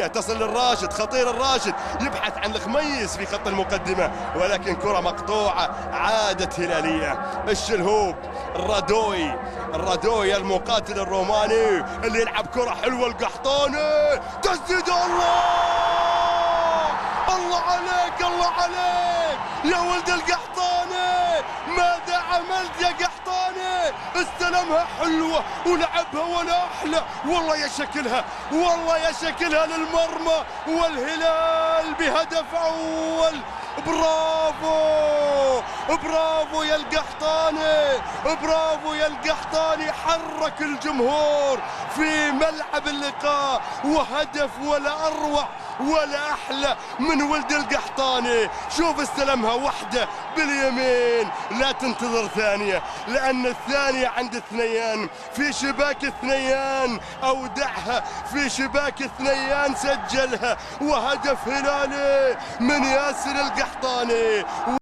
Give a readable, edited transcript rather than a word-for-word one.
ثانية تصل للراشد، خطير الراشد يبحث عن الخميس في خط المقدمة، ولكن كرة مقطوعة عادت هلالية. الشلهوب الرادوي المقاتل الروماني اللي يلعب كرة حلوة، القحطاني تسديد، الله عليك الله عليك يا ولد القحطاني، ماذا عملت يا قحطاني؟ استلمها حلوة ولعبها ولا أحلى، والله يا شكلها للمرمى، والهلال بهدف أول. برافو يا القحطاني، حرك الجمهور في ملعب اللقاء، وهدف ولا أروع ولا أحلى من ولد القحطاني. شوف استلمها واحدة باليمين، لا تنتظر ثانية، لأن الثانية عند اثنيان في شباك اثنيان، أودعها في شباك اثنيان، سجلها، وهدف هلالي من ياسر القحطاني.